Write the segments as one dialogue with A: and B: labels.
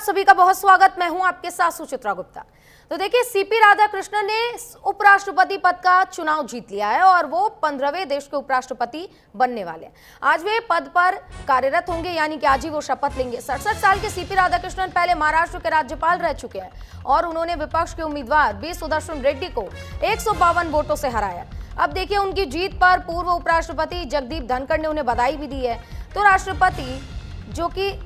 A: सभी का बहुत स्वागत। मैं हूं आपके साथ सुचित्रा गुप्ता। तो देखिए, सीपी राधाकृष्णन ने उपराष्ट्रपति पद का चुनाव जीत लिया है और वो 15वें देश के उपराष्ट्रपति बनने वाले हैं। आज वे पद पर कार्यरत होंगे, यानी कि आज ही वो शपथ लेंगे। 67 साल के सीपी राधाकृष्णन पहले महाराष्ट्र के राज्यपाल रह चुके हैं और उन्होंने विपक्ष के उम्मीदवार बी सुदर्शन रेड्डी को 152 वोटों से हराया। अब देखिए, उनकी जीत पर पूर्व उपराष्ट्रपति जगदीप धनखड़ ने उन्हें बधाई भी दी है। तो राष्ट्रपति जो कि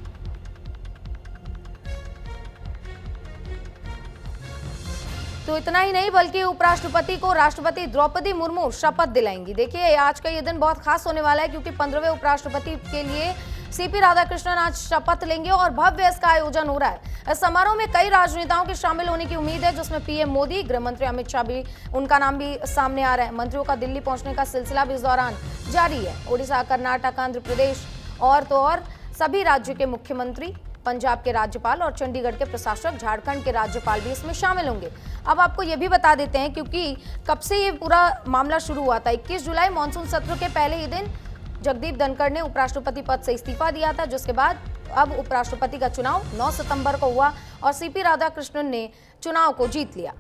A: तो इतना ही नहीं बल्कि उपराष्ट्रपति को राष्ट्रपति द्रौपदी मुर्मू शपथ दिलाएंगी। देखिए, आज का ये दिन बहुत खास होने वाला है क्योंकि 15वें उपराष्ट्रपति के लिए सीपी राधाकृष्णन आज शपथ लेंगे और भव्य इसका आयोजन हो रहा है। इस समारोह में कई राजनेताओं के शामिल होने की उम्मीद है, जिसमें पीएम मोदी, गृह मंत्री अमित शाह भी, उनका नाम भी सामने आ रहा है। मंत्रियों का दिल्ली पहुंचने का सिलसिला भी इस दौरान जारी है। ओडिशा, कर्नाटक, आंध्र प्रदेश और तो और सभी राज्यों के मुख्यमंत्री, पंजाब के राज्यपाल और चंडीगढ़ के प्रशासक, झारखंड के राज्यपाल भी इसमें शामिल होंगे। अब आपको ये भी बता देते हैं क्योंकि कब से ये पूरा मामला शुरू हुआ था। 21 जुलाई मानसून सत्र के पहले ही दिन जगदीप धनखड़ ने उपराष्ट्रपति पद से इस्तीफा दिया था, जिसके बाद अब उपराष्ट्रपति का चुनाव 9 सितंबर को हुआ और सीपी राधाकृष्णन ने चुनाव को जीत लिया।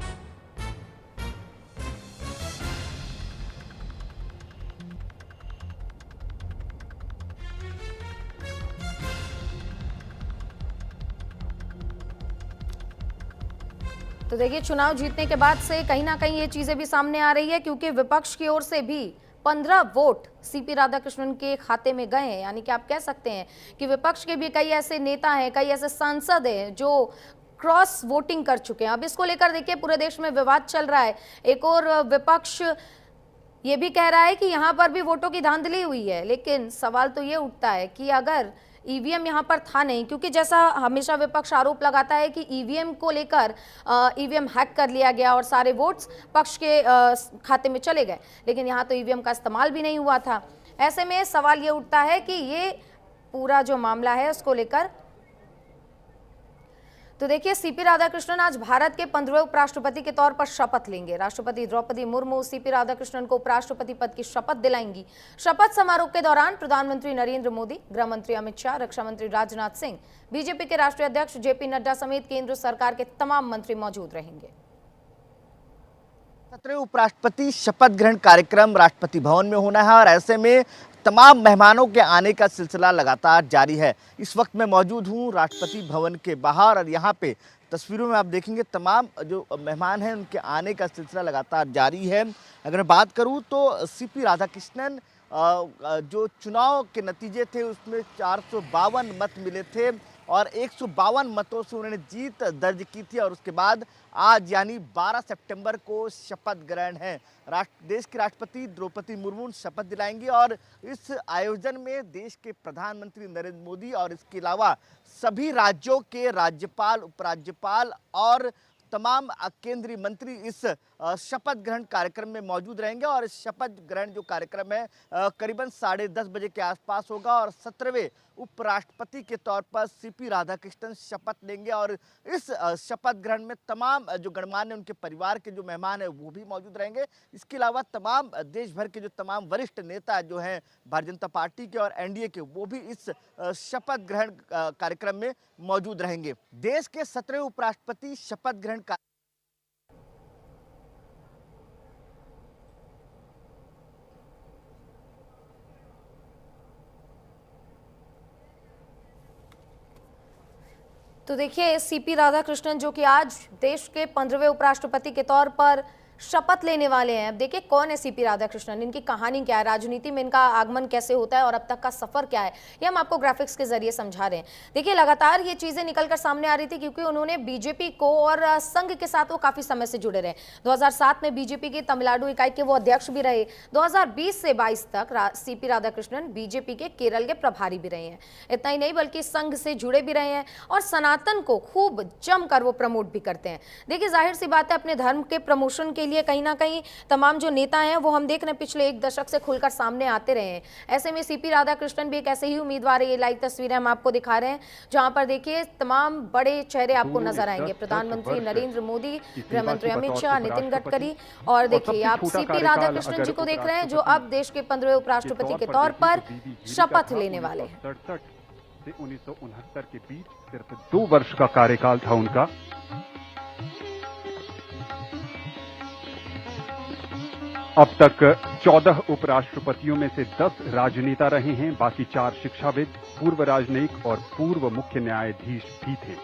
A: तो देखिए, चुनाव जीतने के बाद से कहीं ना कहीं ये चीजें भी सामने आ रही है क्योंकि विपक्ष की ओर से भी 15 वोट सीपी राधाकृष्णन के खाते में गए हैं। यानी कि आप कह सकते हैं कि विपक्ष के भी कई ऐसे नेता हैं, कई ऐसे सांसद हैं जो क्रॉस वोटिंग कर चुके हैं। अब इसको लेकर देखिए, पूरे देश में विवाद चल रहा है। एक और विपक्ष ये भी कह रहा है कि यहाँ पर भी वोटों की धांधली हुई है, लेकिन सवाल तो ये उठता है कि अगर ईवीएम यहाँ पर था नहीं, क्योंकि जैसा हमेशा विपक्ष आरोप लगाता है कि ईवीएम को लेकर ईवीएम हैक कर लिया गया और सारे वोट्स पक्ष के खाते में चले गए, लेकिन यहाँ तो ईवीएम का इस्तेमाल भी नहीं हुआ था। ऐसे में सवाल ये उठता है कि ये पूरा जो मामला है उसको लेकर तो देखिए, सीपी राधाकृष्णन आज भारत के 15वें उपराष्ट्रपति के तौर पर शपथ लेंगे। राष्ट्रपति द्रौपदी मुर्मू सीपी राधाकृष्णन को उपराष्ट्रपति पद की शपथ दिलाएंगी। शपथ समारोह के दौरान प्रधानमंत्री नरेंद्र मोदी, गृह मंत्री अमित शाह, रक्षा मंत्री राजनाथ सिंह, बीजेपी के राष्ट्रीय अध्यक्ष जेपी नड्डा समेत केंद्र सरकार के तमाम मंत्री मौजूद रहेंगे।
B: 17वें उपराष्ट्रपति शपथ ग्रहण कार्यक्रम राष्ट्रपति भवन में होना है और ऐसे में तमाम मेहमानों के आने का सिलसिला लगातार जारी है। इस वक्त मैं मौजूद हूं राष्ट्रपति भवन के बाहर और यहां पे तस्वीरों में आप देखेंगे तमाम जो मेहमान हैं उनके आने का सिलसिला लगातार जारी है। अगर मैं बात करूं तो सीपी राधाकृष्णन जो चुनाव के नतीजे थे उसमें 452 मत मिले थे और 152 मतों से उन्होंने जीत दर्ज की थी और उसके बाद आज यानी 12 सितंबर को शपथ ग्रहण है। देश के राष्ट्रपति द्रौपदी मुर्मू शपथ दिलाएंगी और इस आयोजन में देश के प्रधानमंत्री नरेंद्र मोदी और इसके अलावा सभी राज्यों के राज्यपाल, उपराज्यपाल और तमाम केंद्रीय मंत्री इस शपथ ग्रहण कार्यक्रम में मौजूद रहेंगे और इस शपथ ग्रहण जो कार्यक्रम है करीबन 10:30 बजे के आसपास होगा और 17वें उपराष्ट्रपति के तौर पर सीपी राधाकृष्णन शपथ लेंगे और इस शपथ ग्रहण में तमाम जो गणमान्य उनके परिवार के जो मेहमान हैं वो भी मौजूद रहेंगे। इसके अलावा तमाम देश भर के जो तमाम वरिष्ठ नेता जो हैं भारतीय जनता पार्टी के और एनडीए के, वो भी इस शपथ ग्रहण कार्यक्रम में मौजूद रहेंगे। देश के 17वें उपराष्ट्रपति शपथ ग्रहण
A: तो देखिए, सीपी राधाकृष्णन जो कि आज देश के 15वें उपराष्ट्रपति के तौर पर शपथ लेने वाले हैं। अब देखिए, कौन है सीपी राधाकृष्णन, इनकी कहानी क्या है, राजनीति में इनका आगमन कैसे होता है और अब तक का सफर क्या है, ये हम आपको ग्राफिक्स के जरिए समझा रहे हैं। देखिए, लगातार ये चीजें निकलकर सामने आ रही थी क्योंकि उन्होंने बीजेपी को और संघ के साथ वो काफी समय से जुड़े रहे। 2007 में बीजेपी की तमिलनाडु इकाई के वो अध्यक्ष भी रहे। 2020 से 22 तक सीपी राधाकृष्णन बीजेपी के केरल के प्रभारी भी रहे हैं। इतना ही नहीं बल्कि संघ से जुड़े भी रहे हैं और सनातन को खूब जमकर वो प्रमोट भी करते हैं। देखिए, जाहिर सी बात है, अपने धर्म के प्रमोशन के लिए कहीं ना कहीं तमाम जो नेता हैं वो हम देख रहे हैं पिछले 1 दशक से खुलकर सामने आते रहे हैं। ऐसे में सीपी राधाकृष्णन भी एक ऐसे ही उम्मीदवार है। ये लाइव तस्वीरें हम आपको दिखा रहे हैं जहां पर देखिए तमाम बड़े चेहरे आपको नजर आएंगे। प्रधानमंत्री नरेंद्र मोदी, गृह मंत्री अमित शाह, नितिन गडकरी और देखिए आप सीपी राधाकृष्णन जी को देख रहे हैं जो अब देश के 15वें उपराष्ट्रपति के तौर पर शपथ लेने वाले हैं।
C: से 1969 के बीच सिर्फ 2 वर्ष का कार्यकाल था उनका। अब तक 14 उपराष्ट्रपतियों में से 10 राजनेता रहे हैं, बाकी 4 शिक्षाविद, पूर्व राजनयिक और पूर्व मुख्य न्यायाधीश भी थे।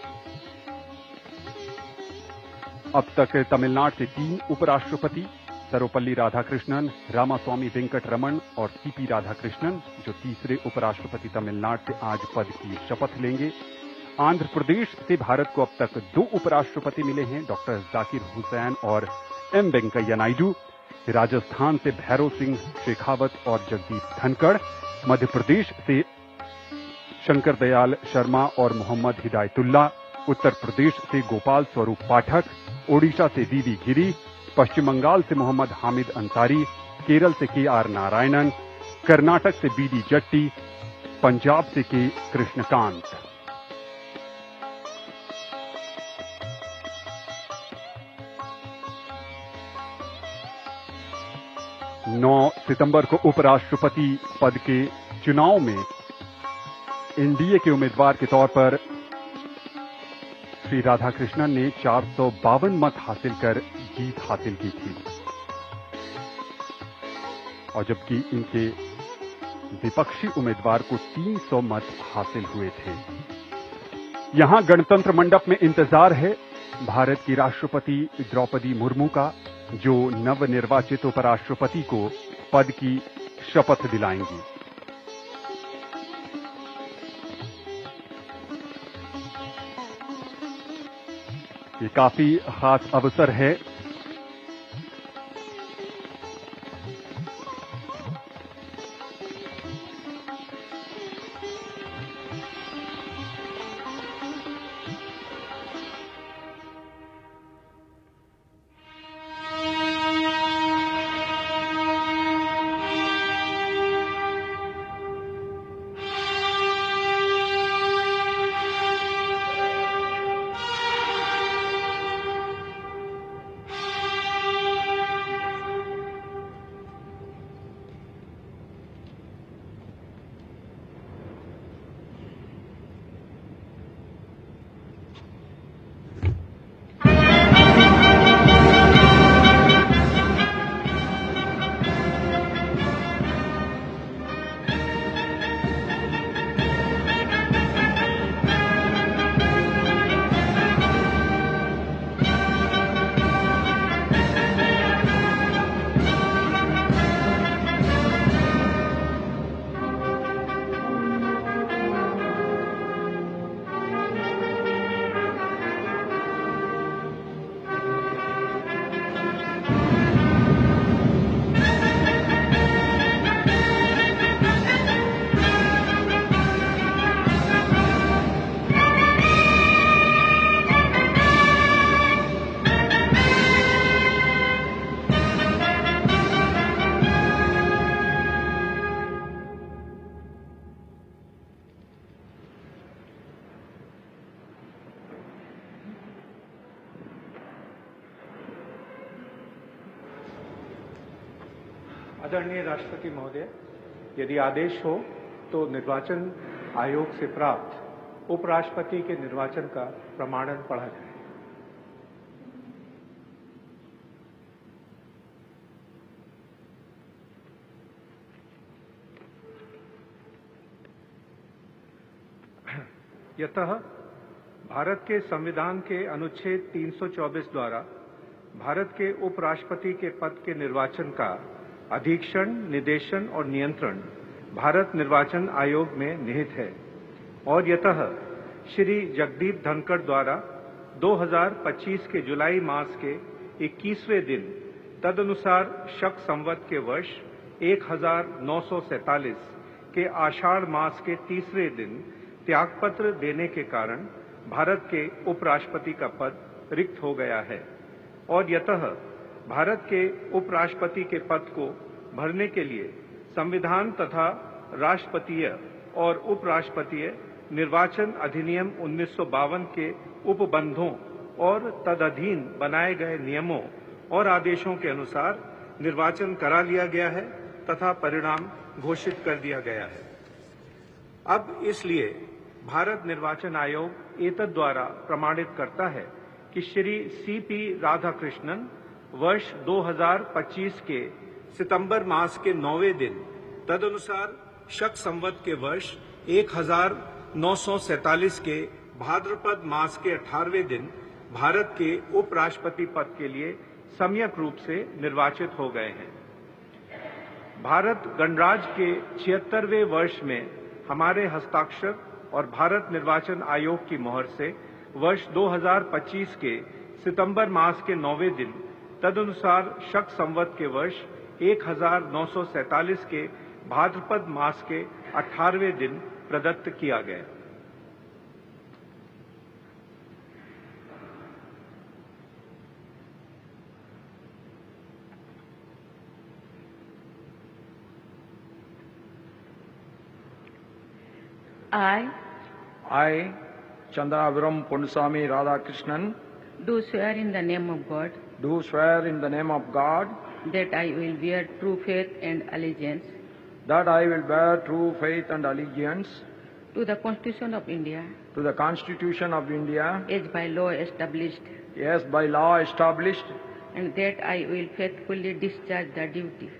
C: अब तक तमिलनाडु से 3 उपराष्ट्रपति, सर्वपल्ली राधाकृष्णन, रामास्वामी वेंकटरमण और सीपी राधाकृष्णन, जो तीसरे उपराष्ट्रपति तमिलनाडु से आज पद की शपथ लेंगे। आंध्र प्रदेश से भारत को अब तक 2 उपराष्ट्रपति मिले हैं, डॉक्टर जाकिर हुसैन और एम वेंकैया नायडू। राजस्थान से भैरव सिंह शेखावत और जगदीप धनखड़, मध्य प्रदेश से शंकर दयाल शर्मा और मोहम्मद हिदायतुल्ला, उत्तर प्रदेश से गोपाल स्वरूप पाठक, ओडिशा से वीवी गिरी, पश्चिम बंगाल से मोहम्मद हामिद अंसारी, केरल से के.आर. नारायणन, कर्नाटक से बी.डी. जट्टी, पंजाब से के. कृष्णकांत। नौ सितंबर को उपराष्ट्रपति पद के चुनाव में एनडीए के उम्मीदवार के तौर पर श्री राधाकृष्णन ने 452 मत हासिल कर जीत हासिल की थी, और जबकि इनके विपक्षी उम्मीदवार को 300 मत हासिल हुए थे। यहां गणतंत्र मंडप में इंतजार है भारत की राष्ट्रपति द्रौपदी मुर्मू का, जो नवनिर्वाचित उपराष्ट्रपति को पद की शपथ दिलाएंगी। ये काफी खास अवसर है।
D: आदरणीय राष्ट्रपति महोदय, यदि आदेश हो तो निर्वाचन आयोग से प्राप्त उपराष्ट्रपति के निर्वाचन का प्रमाणन पढ़ा जाए। यतः भारत के संविधान के अनुच्छेद 324 द्वारा भारत के उपराष्ट्रपति के पद के निर्वाचन का अधीक्षण, निदेशन और नियंत्रण भारत निर्वाचन आयोग में निहित है, और यतः श्री जगदीप धनखड़ द्वारा 2025 के जुलाई मास के 21वें दिन तदनुसार शक संवत के वर्ष 1947 के आषाढ़ मास के तीसरे दिन त्यागपत्र देने के कारण भारत के उपराष्ट्रपति का पद रिक्त हो गया है, और यतः भारत के उपराष्ट्रपति के पद को भरने के लिए संविधान तथा राष्ट्रपतीय और उपराष्ट्रपतीय निर्वाचन अधिनियम 1952 के उपबंधों और तदधीन बनाए गए नियमों और आदेशों के अनुसार निर्वाचन करा लिया गया है तथा परिणाम घोषित कर दिया गया है। अब इसलिए भारत निर्वाचन आयोग एतद द्वारा प्रमाणित करता है कि श्री सीपी राधाकृष्णन वर्ष 2025 के सितंबर मास के 9वें दिन तदनुसार शक संवत के वर्ष 1947 के भाद्रपद मास के 18वें दिन भारत के उपराष्ट्रपति पद के लिए सम्यक रूप से निर्वाचित हो गए हैं। भारत गणराज्य के 76वें वर्ष में हमारे हस्ताक्षर और भारत निर्वाचन आयोग की मोहर से वर्ष 2025 के सितंबर मास के 9वें दिन तदनुसार शक संवत के वर्ष 1947 के भाद्रपद मास के 18वें दिन प्रदत्त किया गया।
E: I, Chandraviram Ponnusamy Radhakrishnan,
F: do swear in the name of God
E: do swear in the name of God
F: that I will bear true faith and allegiance
E: that I will bear true faith and allegiance
F: to the Constitution of India
E: to the Constitution of India
F: as by law established,
E: as by law established,
F: and that I will faithfully discharge the duty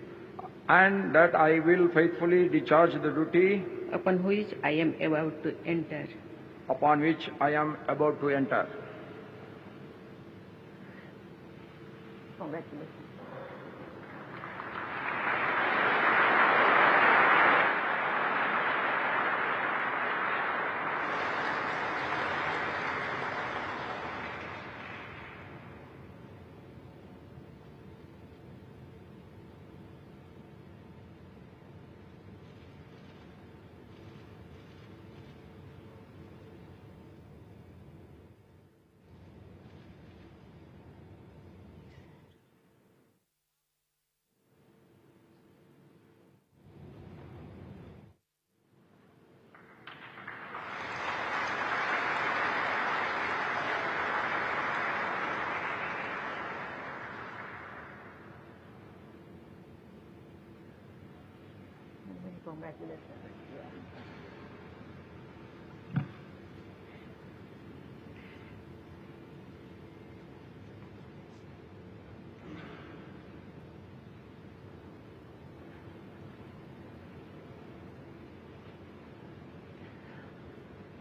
E: and that I will faithfully discharge the duty
F: upon which I am about to enter.
E: upon which I am about to enter.
F: Congratulations.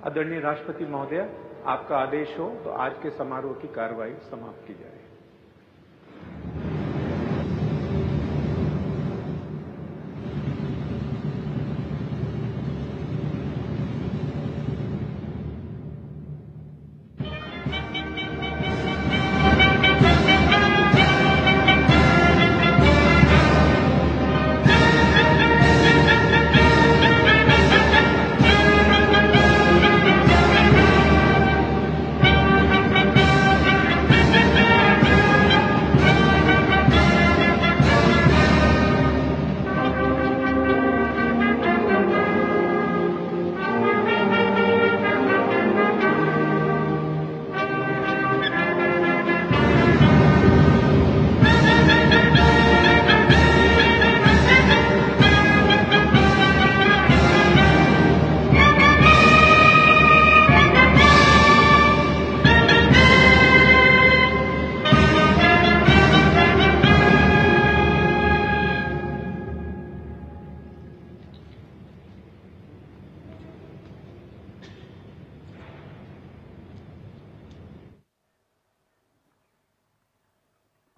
D: आदरणीय राष्ट्रपति महोदय, आपका आदेश हो तो आज के समारोह की कार्रवाई समाप्त की जाए।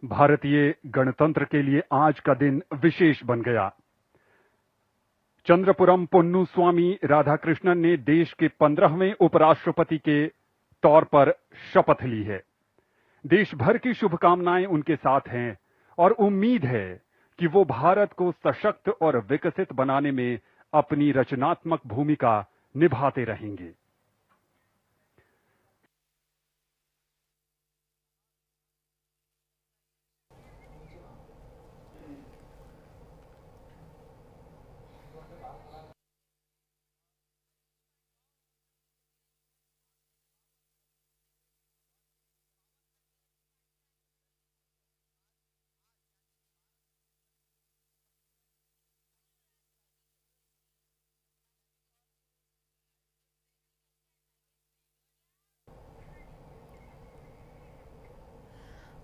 C: भारतीय गणतंत्र के लिए आज का दिन विशेष बन गया। चंद्रपुरम पोन्नुस्वामी राधाकृष्णन ने देश के 15वें उपराष्ट्रपति के तौर पर शपथ ली है। देश भर की शुभकामनाएं उनके साथ हैं और उम्मीद है कि वो भारत को सशक्त और विकसित बनाने में अपनी रचनात्मक भूमिका निभाते रहेंगे।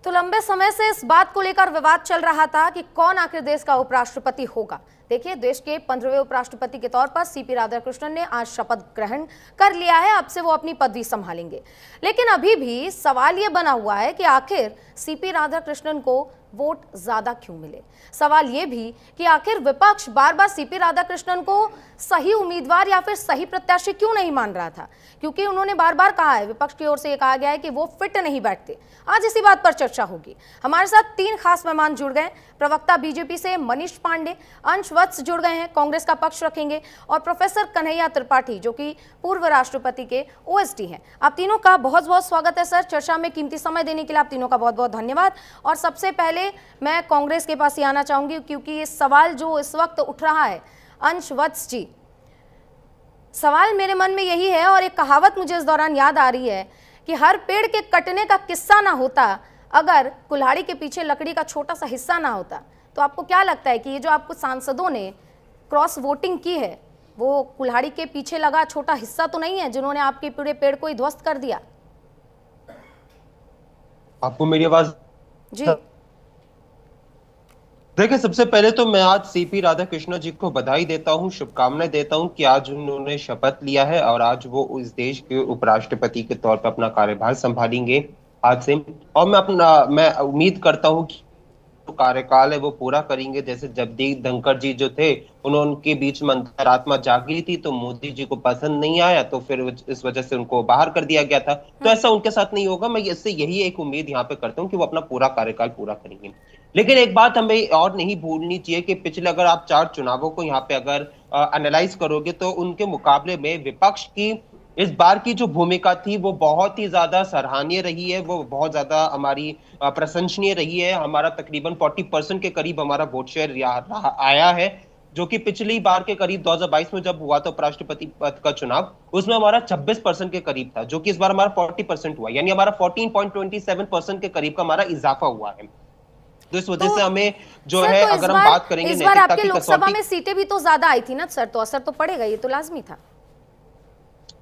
A: तो लंबे समय से इस बात को लेकर विवाद चल रहा था कि कौन आखिर देश का उपराष्ट्रपति होगा। देखिए, देश के 15वें उपराष्ट्रपति के तौर पर सीपी राधाकृष्णन ने आज शपथ ग्रहण कर लिया है। अब से वो अपनी पदवी संभालेंगे। लेकिन अभी भी सवाल ये बना हुआ है कि आखिर सीपी राधाकृष्णन को वोट ज्यादा क्यों मिले। सवाल ये भी कि आखिर विपक्ष बार बार सीपी राधाकृष्णन को सही उम्मीदवार या फिर सही प्रत्याशी क्यों नहीं मान रहा था, क्योंकि उन्होंने बार बार कहा है, विपक्ष की ओर से ये कहा गया है कि वो फिट नहीं बैठते। आज इसी बात पर चर्चा होगी। हमारे साथ 3 खास मेहमान जुड़ गए। प्रवक्ता बीजेपी से मनीष पांडे, अंश वत्स जुड़ गए हैं, कांग्रेस का पक्ष रखेंगे, और प्रोफेसर कन्हैया त्रिपाठी जो कि पूर्व राष्ट्रपति के ओएसडी हैं। आप तीनों का बहुत बहुत स्वागत है सर। चर्चा में कीमती समय देने के लिए आप तीनों का बहुत बहुत धन्यवाद। और सबसे पहले मैं कांग्रेस के पास ही आना चाहूंगी, क्योंकि ये सवाल जो इस वक्त उठ रहा है, अंश वत्स जी, सवाल मेरे मन में यही है, और एक कहावत मुझे इस दौरान याद आ रही है कि हर पेड़ के कटने का किस्सा ना होता अगर कुल्हाड़ी के पीछे लकड़ी का छोटा सा हिस्सा ना होता। तो आपको क्या लगता है कि ये जो आपको सांसदों ने क्रॉस वोटिंग की है, वो कुल्हाड़ी के पीछे लगा छोटा हिस्सा तो नहीं है जिन्होंने आपके पूरे पेड़ को ही ध्वस्त कर दिया?
G: आपको मेरी आवाज
A: जी।
G: देखिए, सबसे पहले तो मैं आज सीपी राधाकृष्णन जी को बधाई देता हूं, शुभकामनाएं देता हूं कि आज उन्होंने शपथ लिया है और आज वो इस देश के उपराष्ट्रपति के तौर पर अपना कार्यभार संभालेंगे आज से। और मैं उम्मीद करता हूं कि जो कार्यकाल है वो पूरा करेंगे। जैसे जगदीप धनखड़ जी जो थे, उनके बीच में अंतरात्मा जागी थी, तो मोदी जी को पसंद नहीं आया, तो फिर इस वजह से उनको बाहर कर दिया गया था। तो ऐसा उनके साथ नहीं होगा। मैं इससे यही एक उम्मीद यहाँ पे करता हूँ कि वो अपना पूरा कार्यकाल पूरा करेंगे। लेकिन एक बात हमें और नहीं भूलनी चाहिए कि पिछले अगर आप 4 चुनावों को यहाँ पे अगर एनालाइज करोगे, तो उनके मुकाबले में विपक्ष की इस बार की जो भूमिका थी वो बहुत ही ज्यादा सराहनीय रही है, वो बहुत ज्यादा हमारी प्रशंसनीय रही है। हमारा तकरीबन 40% के करीब हमारा वोट शेयर आया है, जो कि पिछली बार के करीब 2022 में जब हुआ था उपराष्ट्रपति पद का चुनाव, उसमें हमारा 26% के करीब था, जो कि इस बार हमारा 40% हुआ, यानी हमारा 14.27% के करीब का हमारा इजाफा हुआ है। तो इस वजह से हमें जो है, अगर हम बात करेंगे
A: इस बार आपके लोकसभा में सीटें भी तो ज्यादा आई थी ना सर, तो असर तो पड़ेगा, ये तो लाजमी था।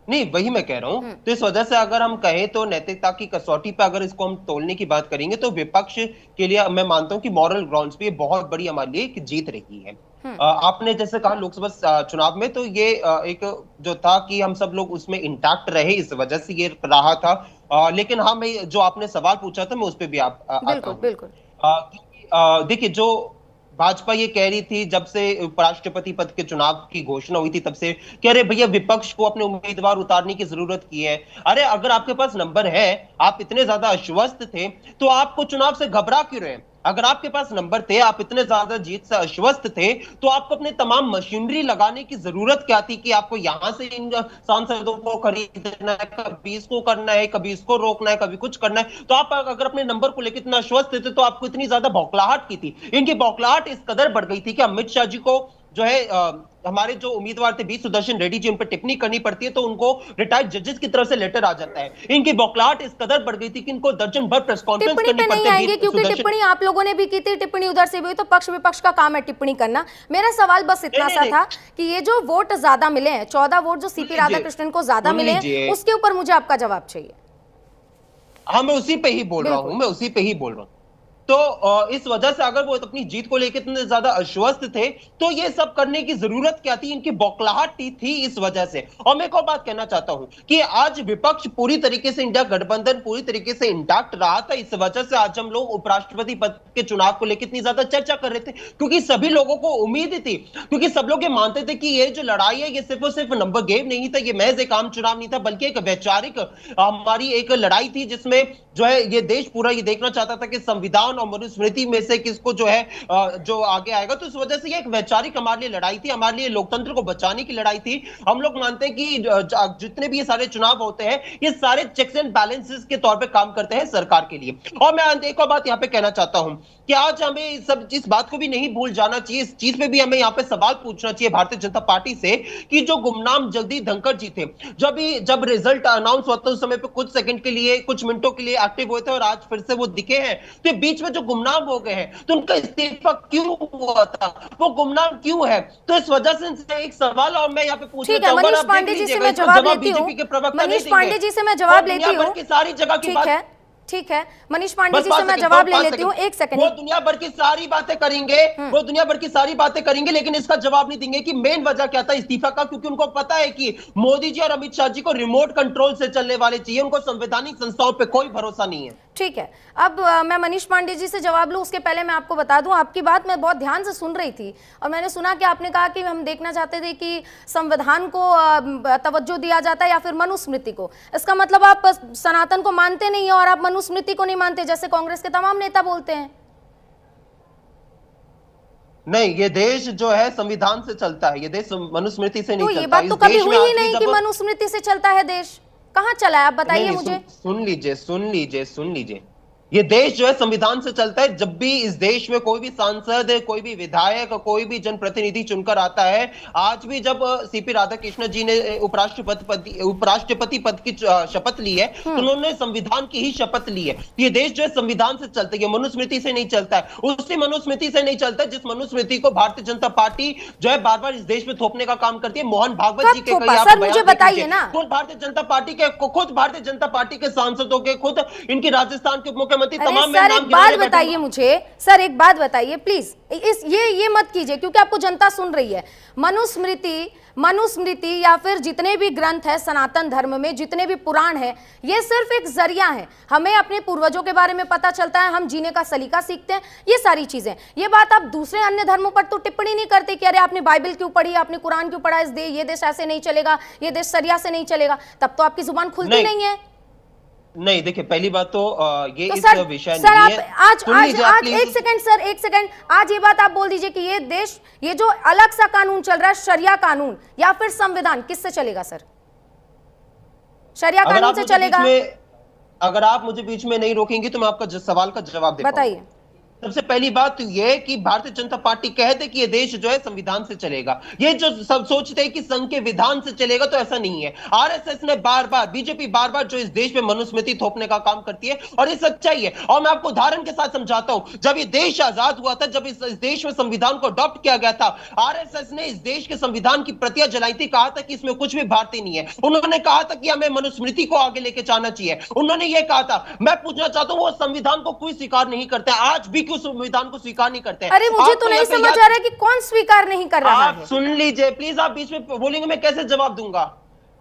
G: नहीं, वही मैं कह रहा हूं। तो इस वजह से अगर हम कहें तो नैतिकता की कसौटी पे अगर इसको हम तोलने की बात करेंगे, तो विपक्ष के लिए मैं मानता हूं कि मॉरल ग्राउंड्स पे बहुत बड़ी हमारे लिए एक जीत रही है। आपने जैसे कहा लोकसभा चुनाव में, तो ये एक जो था कि हम सब लोग उसमें इंटैक्ट रहे, इस वजह से ये रहा था। लेकिन हाँ, मैं जो आपने सवाल पूछा था मैं उस पर भी
A: बिल्कुल।
G: देखिए, जो भाजपा ये कह रही थी जब से उपराष्ट्रपति पद के चुनाव की घोषणा हुई थी, तब से कह रहे भैया विपक्ष को अपने उम्मीदवार उतारने की जरूरत की है। अरे अगर आपके पास नंबर है, आप इतने ज्यादा आश्वस्त थे, तो आपको चुनाव से घबरा क्यों रहे? अगर आपके पास नंबर थे, आप इतने ज्यादा जीत से आश्वस्त थे, तो आपको अपने तमाम मशीनरी लगाने की जरूरत क्या थी कि आपको यहां से इन सांसदों को खरीदना है, कभी इसको करना है, कभी इसको रोकना है, कभी कुछ करना है। तो आप अगर अपने नंबर को लेकर इतना आश्वस्त थे, तो आपको इतनी ज्यादा बौखलाहट की थी। इनकी बौखलाहट इस कदर बढ़ गई थी कि अमित शाह जी को जो है हमारे जो उम्मीदवार थे बी सुदर्शन रेड्डी जी, उन पर टिप्पणी करनी पड़ती है तो उनको रिटायर्ड जजेस की तरफ से लेटर आ जाता है। इनकी बौखलाहट इस कदर बढ़ गई थी कि इनको दर्जन भर प्रेस कॉन्फ्रेंस करनी पड़ती है,
A: क्योंकि टिप्पणी आप लोगों ने भी की थी, टिप्पणी उधर से भी हुई, तो पक्ष विपक्ष का काम है टिप्पणी करना। मेरा सवाल बस इतना सा था कि ये जो वोट ज्यादा मिले हैं, 14 वोट जो सीपी राधाकृष्णन को ज्यादा मिले हैं, उसके ऊपर मुझे आपका जवाब चाहिए।
G: हाँ, मैं उसी पे ही बोल रहा हूँ। तो इस वजह से अगर वो अपनी जीत को लेकर इतने ज्यादा आश्वस्त थे, तो ये सब करने की जरूरत क्या थी? इनकी बौखलाहट थी इस वजह से। और मैं एक और बात कहना चाहता हूं कि आज विपक्ष पूरी तरीके से, इंडिया गठबंधन पूरी तरीके से इंटैक्ट रहा था। इस वजह से आज हम लोग उपराष्ट्रपति पद के चुनाव को लेकर इतनी ज्यादा चर्चा कर रहे थे, क्योंकि सभी लोगों को उम्मीद थी, क्योंकि सब लोग ये मानते थे कि ये जो लड़ाई है, ये सिर्फ और सिर्फ नंबर गेम नहीं था, ये महज एक आम चुनाव नहीं था, बल्कि एक वैचारिक हमारी एक लड़ाई थी, जिसमें जो है ये देश पूरा ये देखना चाहता था कि संविधान और मनुस्मृति में से किसको जो है जो आगे आएगा। तो इस वजह से ये एक वैचारिक हमारे लिए लड़ाई थी, हमारे लिए लोकतंत्र को बचाने की लड़ाई थी। हम लोग मानते हैं कि जितने भी ये सारे चुनाव होते हैं, ये सारे चेक्स एंड बैलेंसेस के तौर पे काम करते हैं सरकार के लिए। और मैं एक और बात यहाँ पे कहना चाहता हूं कि आज हमें सब इस बात को भी नहीं भूल जाना चाहिए, इस चीज पे भी हमें यहाँ पे सवाल पूछना चाहिए भारतीय जनता पार्टी से कि जो गुमनाम जगदीप धनखड़ जी थे, जब रिजल्ट अनाउंस हुआ था उस समय पे कुछ सेकंड के लिए, कुछ मिनटों के लिए एक्टिव हुए थे और आज फिर से वो दिखे हैं, तो बीच में जो गुमनाम हो गए हैं, तो उनका इस्तीफा क्यों हुआ था, वो गुमनाम क्यों है? तो इस वजह से एक सवाल और मैं यहाँ पे पूछना चाहूंगा,
A: मनीष पांडे जी से मैं जवाब लेती हूँ। मनीष पांडे जी से मैं जवाब लेती हूँ।
G: सारी जगह की बात
A: ठीक है, मनीष पांडे जी से मैं जवाब ले लेती हूँ, एक सेकंड।
G: वो दुनिया भर की सारी बातें करेंगे, वो दुनिया भर की सारी बातें करेंगे, लेकिन इसका जवाब नहीं देंगे कि मेन वजह क्या था इस्तीफा का, क्योंकि उनको पता है कि मोदी जी और अमित शाह जी को रिमोट कंट्रोल से चलने वाले चाहिए, उनको संवैधानिक संस्थाओं पे कोई भरोसा नहीं है।
A: ठीक है, अब मैं मनीष पांडे जी से जवाब लूं उसके पहले मैं आपको बता दूं, आपकी बात मैं बहुत ध्यान से सुन रही थी और मैंने सुना कि आपने कहा कि हम देखना चाहते थे कि संविधान को तवज्जो दिया जाता है या फिर मनुस्मृति को। इसका मतलब आप सनातन को मानते नहीं है और आप मनुस्मृति को नहीं मानते, जैसे कांग्रेस के तमाम नेता बोलते हैं।
G: नहीं, ये देश जो है संविधान से चलता है, ये देश मनुस्मृति से नहीं
A: तो
G: चलता।
A: ये बात तो कभी हुई ही नहीं कि मनुस्मृति से चलता है देश, कहाँ चला है आप बताइए मुझे।
G: सुन लीजिए, ये देश जो है संविधान से चलता है। जब भी इस देश में कोई भी सांसद, कोई भी विधायक, कोई भी जनप्रतिनिधि चुनकर आता है, आज भी जब सीपी राधाकृष्णन जी ने उपराष्ट्रपति पद की शपथ ली है तो उन्होंने संविधान की ही शपथ ली है। ये देश जो है संविधान से चलता है, ये मनुस्मृति से नहीं चलता है। उसी मनुस्मृति से नहीं चलता जिस मनुस्मृति को भारतीय जनता पार्टी जो है बार बार इस देश में थोपने का काम करती है। मोहन भागवत जी के
A: मुझे बताइए ना,
G: खुद भारतीय जनता पार्टी के सांसदों के, खुद इनकी राजस्थान के मुख्यमंत्री तमाम
A: सर एक बात बताइए मुझे, सर एक बात बताइए प्लीज, ये मत कीजिए क्योंकि आपको जनता सुन रही है। मनुस्मृति या फिर जितने भी ग्रंथ है सनातन धर्म में, जितने भी पुराण है, ये सिर्फ एक जरिया है। हमें अपने पूर्वजों के बारे में पता चलता है, हम जीने का सलीका सीखते हैं, ये सारी चीजें। ये बात आप दूसरे अन्य धर्मों पर तो टिप्पणी नहीं करते कि अरे आपने बाइबल क्यों पढ़ी, आपने कुरान क्यों पढ़ा, ये देश ऐसे नहीं चलेगा, ये देश सरिया से नहीं चलेगा, तब तो आपकी जुबान खुलती नहीं है।
G: नहीं, देखिए पहली बात तो ये
A: तो
G: इस
A: सर,
G: विषय
A: सर
G: नहीं है।
A: आज एक सेकंड सर, एक सेकंड, आज ये बात आप बोल दीजिए कि ये देश, ये जो अलग सा कानून चल रहा है, शरिया कानून या फिर संविधान, किससे चलेगा सर? शरिया कानून से चलेगा।
G: अगर आप मुझे बीच में नहीं रोकेंगे तो मैं आपका सवाल का जवाब दे पाऊंगा।
A: बताइए।
G: सबसे पहली बात तो यह है कि भारतीय जनता पार्टी कहते कि यह देश जो है संविधान से चलेगा। ये जो सब सोचते हैं कि संघ के विधान से चलेगा, तो ऐसा नहीं है। आरएसएस ने बार बार, बीजेपी बार बार जो इस देश में मनुस्मृति थोपने का काम करती है और ये सच्चाई है। और मैं आपको उदाहरण के साथ समझाता हूं। जब ये देश आजाद हुआ था, जब इस देश में संविधान को अडॉप्ट किया गया था, आरएसएस ने इस देश के संविधान की प्रतियां जलाई थी, कहा था कि इसमें कुछ भी भारतीय नहीं है। उन्होंने कहा था कि हमें मनुस्मृति को आगे लेके जाना चाहिए, उन्होंने ये कहा था। मैं पूछना चाहता हूं, वो संविधान को कोई स्वीकार नहीं करते, आज भी क्यों संविधान को स्वीकार नहीं करते?
A: अरे मुझे तो नहीं समझ आ रहा है कि कौन स्वीकार नहीं कर रहा है।
G: आप सुन लीजिए प्लीज, आप बीच में बोलेंगे मैं कैसे जवाब दूंगा?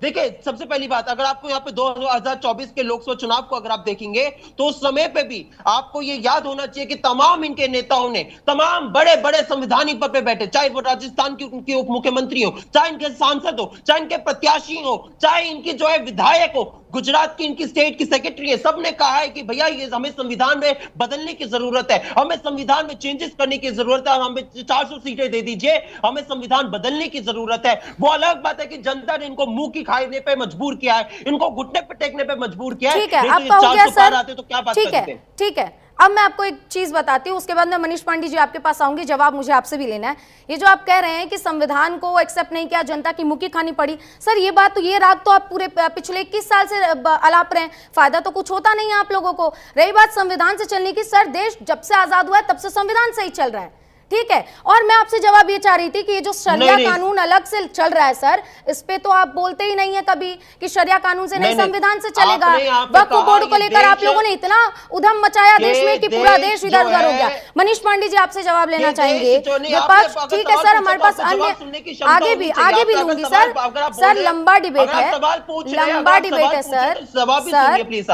G: देखिए, सबसे पहली बात, अगर आपको यहाँ पे 2024 के लोकसभा चुनाव को अगर आप देखेंगे तो उस समय पे भी आपको ये याद होना चाहिए कि तमाम इनके नेताओं ने, तमाम बड़े बड़े संवैधानिक पद पे बैठे, चाहे वो राजस्थान के उनके उप मुख्यमंत्री हो, चाहे इनके सांसद हो, चाहे इनके प्रत्याशी हो, चाहे इनकी जो है विधायक हो, गुजरात की इनकी स्टेट की सेक्रेटरी है, सबने कहा है कि भैया ये हमें संविधान में बदलने की जरूरत है, हमें संविधान में चेंजेस करने की जरूरत है, हमें 400 सीटें दे दीजिए, हमें संविधान बदलने की जरूरत है। वो अलग बात है कि जनता ने इनको मुंह की खाने पे मजबूर किया है, इनको घुटने पे टेकने पे मजबूर किया है।
A: ठीक है, आपका हो गया सर।
G: तो क्या बात करते हैं?
A: ठीक है, अब मैं आपको एक चीज बताती हूँ, उसके बाद मैं मनीष पांडे जी आपके पास आऊंगी, जवाब मुझे आपसे भी लेना है। ये जो आप कह रहे हैं कि संविधान को एक्सेप्ट नहीं किया, जनता की मुक्की खानी पड़ी, सर ये बात तो, ये राग तो आप पूरे पिछले 21 साल से अलाप रहे हैं, फायदा तो कुछ होता नहीं है आप लोगों को। रही बात संविधान से चलने की, सर देश जब से आजाद हुआ है तब से संविधान से ही चल रहा है, ठीक है। और मैं आपसे जवाब ये चाह रही थी कि ये जो शरिया कानून अलग से चल रहा है सर, इस पे तो आप बोलते ही नहीं है कभी कि शरिया कानून से नहीं, संविधान से चलेगा। वक्फ बोर्ड को लेकर आप लोगों ने इतना उधम मचाया देश में कि पूरा देश इधर उधर हो गया। मनीष पांडे जी आपसे जवाब लेना चाहेंगे विपक्ष, ठीक है सर, हमारे पास अन्य आगे भी लूंगी सर। सर लंबा डिबेट है, लंबा डिबेट है सर,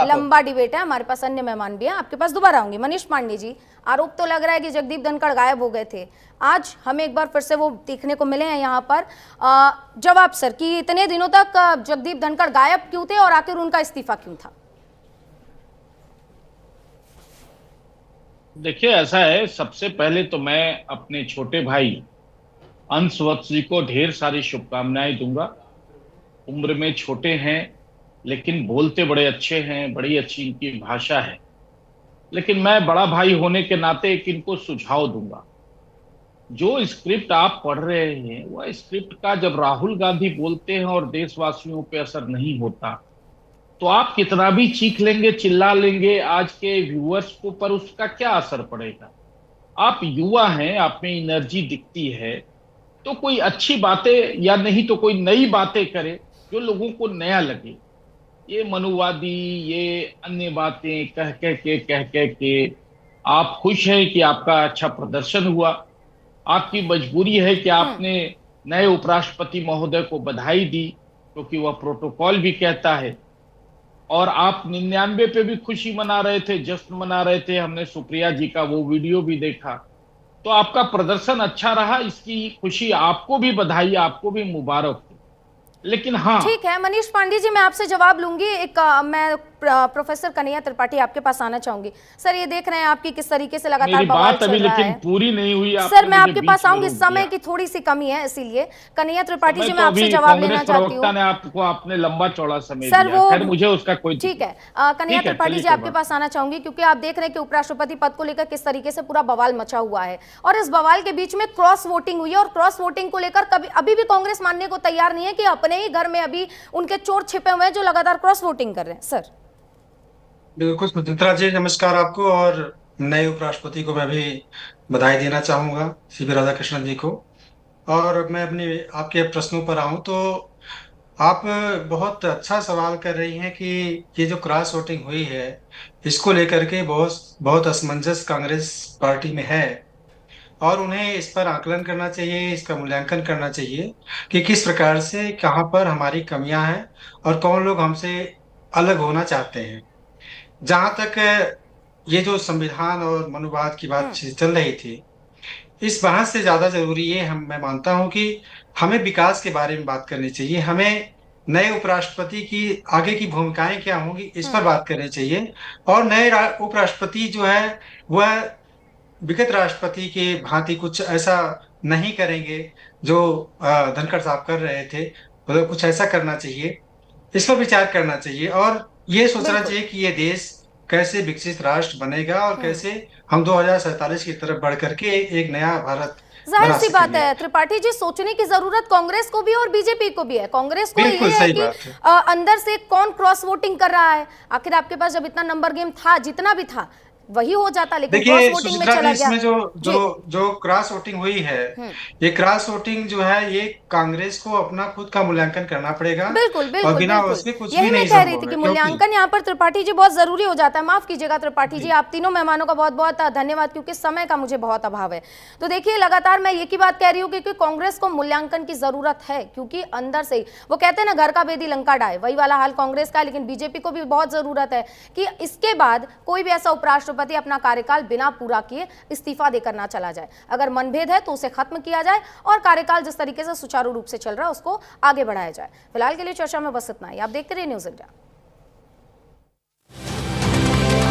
A: लंबा डिबेट है, हमारे पास अन्य मेहमान भी हैं, आपके पास दोबारा आऊंगी। मनीष पांडे जी, आरोप तो लग रहा है कि जगदीप धनखड़ गायब हो गए थे, आज हमें एक बार फिर से वो देखने को मिले हैं यहाँ पर। जवाब सर कि इतने दिनों तक जगदीप धनखड़ गायब क्यों थे और आखिर उनका इस्तीफा क्यों था?
H: देखिए ऐसा है, सबसे पहले तो मैं अपने छोटे भाई अंश वत्स जी को ढेर सारी शुभकामनाएं दूंगा। उम्र में छोटे हैं लेकिन बोलते बड़े अच्छे हैं, बड़ी अच्छी इनकी भाषा है। लेकिन मैं बड़ा भाई होने के नाते एक इनको सुझाव दूंगा, जो स्क्रिप्ट आप पढ़ रहे हैं वह स्क्रिप्ट का जब राहुल गांधी बोलते हैं और देशवासियों पे असर नहीं होता, तो आप कितना भी चीख लेंगे, चिल्ला लेंगे आज के व्यूअर्स को, पर उसका क्या असर पड़ेगा? आप युवा हैं, आप में एनर्जी दिखती है, तो कोई अच्छी बातें या नहीं तो कोई नई बातें करे जो लोगों को नया लगे। ये मनुवादी, ये अन्य बातें कह के आप खुश हैं कि आपका अच्छा प्रदर्शन हुआ। आपकी मजबूरी है कि आपने नए उपराष्ट्रपति महोदय को बधाई दी, क्योंकि वह प्रोटोकॉल भी कहता है। और आप 99 पे भी खुशी मना रहे थे, जश्न मना रहे थे। हमने सुप्रिया जी का वो वीडियो भी देखा। तो आपका प्रदर्शन अच्छा रहा, इसकी खुशी, आपको भी बधाई, आपको भी मुबारक हो। लेकिन हाँ,
A: ठीक है मनीष पांडे जी, मैं आपसे जवाब लूंगी। एक मैं प्रोफेसर कन्हैया त्रिपाठी आपके पास आना चाहूंगी। सर, ये देख रहे हैं आपकी किस तरीके से लगातार
H: मेरी
A: बवाल
H: बात अभी
A: चल रहा
H: लेकिन
A: है।
H: पूरी नहीं हुई।
A: सर, मैं आपके पास आऊंगी, समय की थोड़ी सी कमी है, इसीलिए कन्हैया त्रिपाठी जी मैं आपसे जवाब लेना चाहती हूँ।
H: ने आपको आपने लंबा चौड़ा समय
A: सर
H: दिया,
A: वो
H: मुझे उसका कोई
A: ठीक है। कन्हैया त्रिपाठी जी आपके पास आना चाहूंगी, क्योंकि आप देख रहे हैं कि उपराष्ट्रपति पद को लेकर किस तरीके से पूरा बवाल मचा हुआ है, और इस बवाल के बीच में क्रॉस वोटिंग हुई है, और क्रॉस वोटिंग को लेकर अभी भी कांग्रेस मानने को तैयार नहीं है कि अपने ही घर में अभी उनके चोर छिपे हुए हैं जो लगातार क्रॉस वोटिंग कर रहे हैं। सर
I: बिल्कुल सुचित्रा जी, नमस्कार आपको, और नए उपराष्ट्रपति को मैं भी बधाई देना चाहूंगा, सीपी राधाकृष्णन जी को। और मैं अपने आपके प्रश्नों पर आऊं तो आप बहुत अच्छा सवाल कर रही हैं कि ये जो क्रॉस वोटिंग हुई है, इसको लेकर के बहुत बहुत असमंजस कांग्रेस पार्टी में है, और उन्हें इस पर आकलन करना चाहिए, इसका मूल्यांकन करना चाहिए कि किस प्रकार से कहाँ पर हमारी कमियां हैं और कौन लोग हमसे अलग होना चाहते हैं। जहां तक ये जो संविधान और मनुवाद की बात चल रही थी, इस बहस से ज्यादा जरूरी ये मैं मानता हूं कि हमें विकास के बारे में बात करनी चाहिए। हमें नए उपराष्ट्रपति की आगे की भूमिकाएं क्या होंगी, इस पर बात करनी चाहिए। और नए उपराष्ट्रपति जो है वह विगत राष्ट्रपति के भांति कुछ ऐसा नहीं करेंगे जो धनखड़ साहब कर रहे थे, मतलब कुछ ऐसा करना चाहिए, इस पर विचार करना चाहिए, और ये सोचना चाहिए कि ये देश कैसे विकसित राष्ट्र बनेगा और कैसे हम 2047 की तरफ बढ़ करके एक नया भारत।
A: जाहिर सी बात है त्रिपाठी जी, सोचने की जरूरत कांग्रेस को भी और बीजेपी को भी है। कांग्रेस को ये है कि अंदर से कौन क्रॉस वोटिंग कर रहा है। आखिर आपके पास जब इतना नंबर गेम था, जितना भी था वही हो जाता, लेकिन क्रॉस वोटिंग में चला गया।
I: इसमें जो क्रॉस वोटिंग हुई है, ये क्रॉस वोटिंग जो है, ये कांग्रेस को अपना खुद का मूल्यांकन करना पड़ेगा।
A: बिल्कुल बिल्कुल,
I: बिना उसके कुछ
A: यही
I: भी
A: मैं
I: नहीं
A: कह रही थी कि
I: संभव है,
A: मूल्यांकन यहाँ पर त्रिपाठी जी बहुत जरूरी हो जाता है। माफ कीजिएगा त्रिपाठी जी, आप तीनों मेहमानों का बहुत बहुत धन्यवाद, क्योंकि समय का मुझे बहुत अभाव है। तो देखिए, लगातार मैं एक ही बात कह रही हूँ कि कांग्रेस को मूल्यांकन की जरूरत है, क्योंकि अंदर से वो कहते हैं ना, घर का बेदी लंका डाय, वही वाला हाल कांग्रेस का। लेकिन बीजेपी को भी बहुत जरूरत है कि इसके बाद कोई भी ऐसा उपराष्ट्रपति अपना कार्यकाल बिना पूरा किए इस्तीफा देकर ना चला जाए। अगर मनभेद है तो उसे खत्म किया जाए और कार्यकाल जिस तरीके से सुचारू रूप से चल रहा है उसको आगे बढ़ाया जाए। फिलहाल के लिए चर्चा में बस इतना ही। आप देखते रहिए न्यूज़ इंडिया।